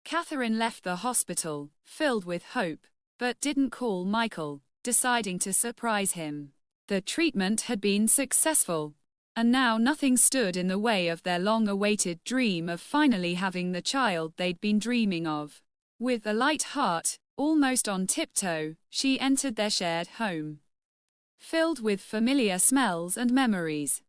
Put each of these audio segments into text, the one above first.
Catherine left the hospital, filled with hope, but didn't call Michael, deciding to surprise him. The treatment had been successful, and now nothing stood in the way of their long-awaited dream of finally having the child they'd been dreaming of. With a light heart, almost on tiptoe, she entered their shared home, filled with familiar smells and memories.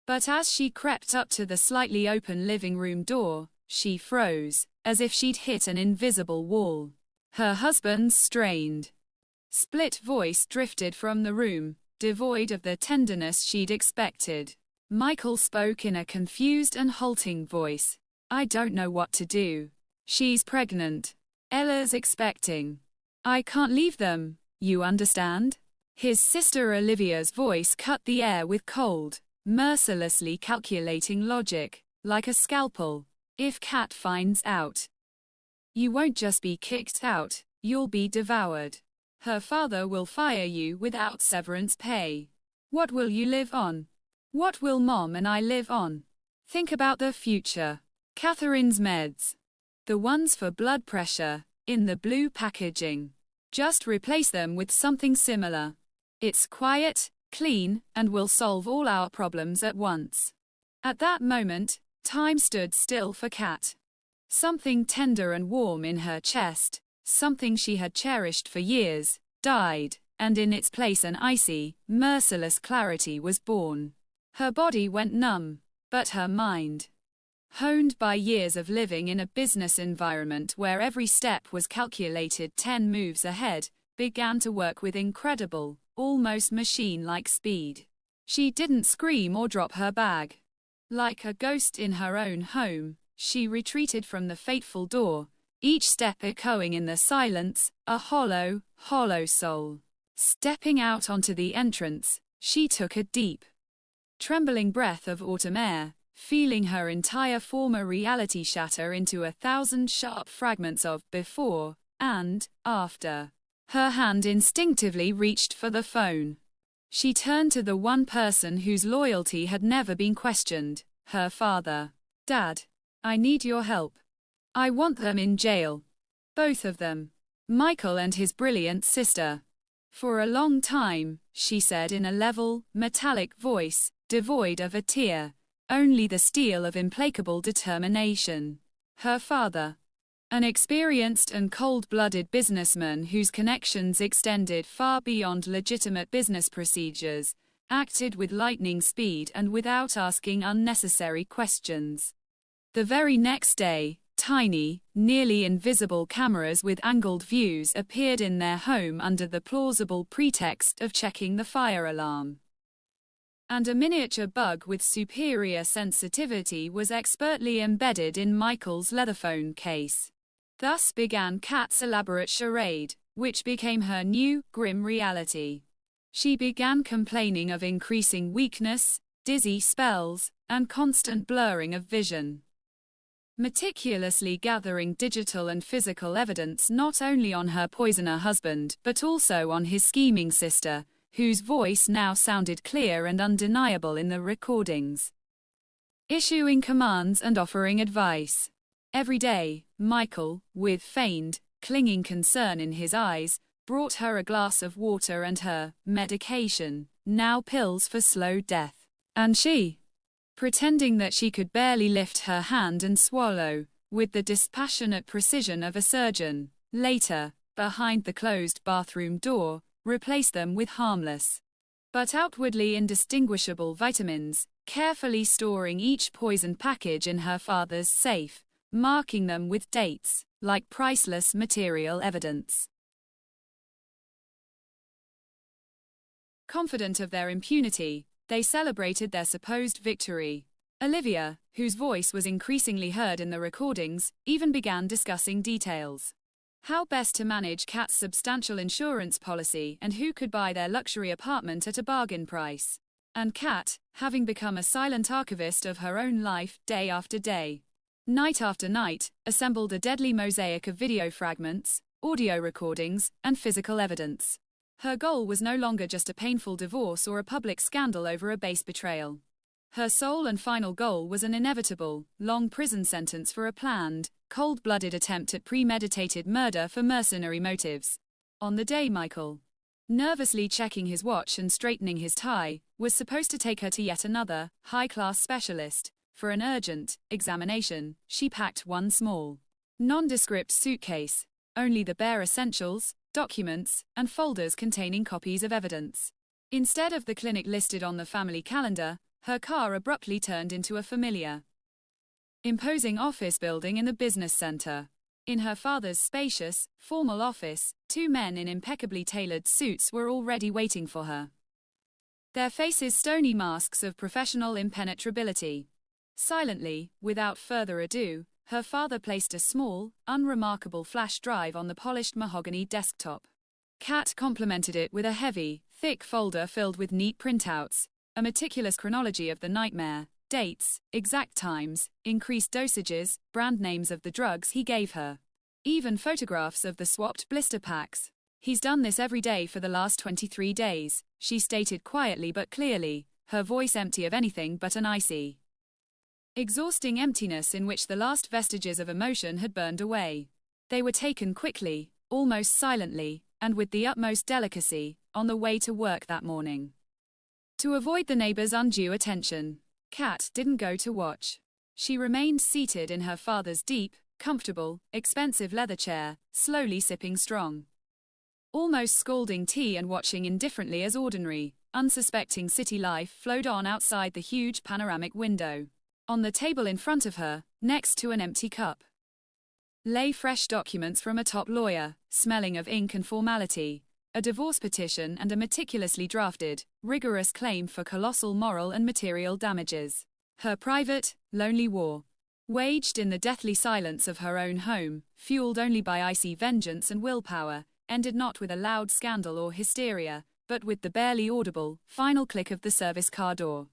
But as she crept up to the slightly open living room door, she froze, as if she'd hit an invisible wall. Her husband's strained, split voice drifted from the room, devoid of the tenderness she'd expected. Michael spoke in a confused and halting voice. "I don't know what to do. She's pregnant. Ella's expecting. I can't leave them, you understand?" His sister Olivia's voice cut the air with cold, mercilessly calculating logic, like a scalpel. "If Kat finds out, you won't just be kicked out, you'll be devoured. Her father will fire you without severance pay. What will you live on? What will Mom and I live on? Think about the future." Catherine's meds, the ones for blood pressure, in the blue packaging. Just replace them with something similar. It's quiet, clean, and will solve all our problems at once. At that moment, time stood still for Kat. Something tender and warm in her chest, something she had cherished for years, died, and in its place an icy, merciless clarity was born. Her body went numb, but her mind, honed by years of living in a business environment where every step was calculated 10 moves ahead, began to work with incredible, almost machine-like speed. She didn't scream or drop her bag. Like a ghost in her own home, she retreated from the fateful door, each step echoing in the silence, a hollow, hollow soul. Stepping out onto the entrance, she took a deep, trembling breath of autumn air, feeling her entire former reality shatter into 1,000 sharp fragments of before and after. Her hand instinctively reached for the phone. She turned to the one person whose loyalty had never been questioned, her father. "Dad, I need your help. I want them in jail. Both of them. Michael and his brilliant sister." "For a long time," she said in a level, metallic voice, devoid of a tear, only the steel of implacable determination. Her father, an experienced and cold-blooded businessman whose connections extended far beyond legitimate business procedures, acted with lightning speed and without asking unnecessary questions. The very next day, tiny, nearly invisible cameras with angled views appeared in their home under the plausible pretext of checking the fire alarm. And a miniature bug with superior sensitivity was expertly embedded in Michael's leatherphone case. Thus began Kat's elaborate charade, which became her new, grim reality. She began complaining of increasing weakness, dizzy spells, and constant blurring of vision. Meticulously gathering digital and physical evidence not only on her poisoner husband but also on his scheming sister, whose voice now sounded clear and undeniable in the recordings. Issuing commands and offering advice. Every day, Michael, with feigned, clinging concern in his eyes, brought her a glass of water and her medication, now pills for slow death. And she, pretending that she could barely lift her hand and swallow, with the dispassionate precision of a surgeon, later, behind the closed bathroom door, replaced them with harmless, but outwardly indistinguishable vitamins, carefully storing each poison package in her father's safe, marking them with dates, like priceless material evidence. Confident of their impunity, they celebrated their supposed victory. Olivia, whose voice was increasingly heard in the recordings, even began discussing details. How best to manage Kat's substantial insurance policy and who could buy their luxury apartment at a bargain price. And Kat, having become a silent archivist of her own life day after day, night after night, assembled a deadly mosaic of video fragments, audio recordings, and physical evidence. Her goal was no longer just a painful divorce or a public scandal over a base betrayal. Her sole and final goal was an inevitable, long prison sentence for a planned, cold-blooded attempt at premeditated murder for mercenary motives. On the day Michael, nervously checking his watch and straightening his tie, was supposed to take her to yet another, high-class specialist, for an urgent examination, she packed one small, nondescript suitcase, only the bare essentials, documents, and folders containing copies of evidence. Instead of the clinic listed on the family calendar, her car abruptly turned into a familiar, imposing office building in the business center. In her father's spacious, formal office, two men in impeccably tailored suits were already waiting for her. Their faces stony masks of professional impenetrability. Silently, without further ado, her father placed a small, unremarkable flash drive on the polished mahogany desktop. Kat complemented it with a heavy, thick folder filled with neat printouts, a meticulous chronology of the nightmare, dates, exact times, increased dosages, brand names of the drugs he gave her. Even photographs of the swapped blister packs. "He's done this every day for the last 23 days, she stated quietly but clearly, her voice empty of anything but an icy, exhausting emptiness in which the last vestiges of emotion had burned away. They were taken quickly, almost silently, and with the utmost delicacy, on the way to work that morning. To avoid the neighbors' undue attention, Kat didn't go to watch. She remained seated in her father's deep, comfortable, expensive leather chair, slowly sipping strong, almost scalding tea and watching indifferently as ordinary, unsuspecting city life flowed on outside the huge panoramic window. On the table in front of her, next to an empty cup, lay fresh documents from a top lawyer, smelling of ink and formality, a divorce petition and a meticulously drafted, rigorous claim for colossal moral and material damages. Her private, lonely war, waged in the deathly silence of her own home, fueled only by icy vengeance and willpower, ended not with a loud scandal or hysteria, but with the barely audible, final click of the service car door,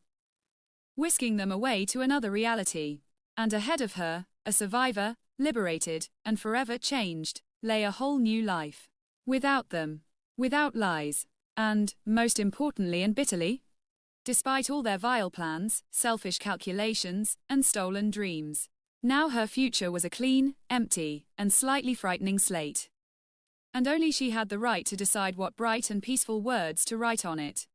whisking them away to another reality. And ahead of her, a survivor, liberated, and forever changed, lay a whole new life. Without them. Without lies. And, most importantly and bitterly, despite all their vile plans, selfish calculations, and stolen dreams. Now her future was a clean, empty, and slightly frightening slate. And only she had the right to decide what bright and peaceful words to write on it.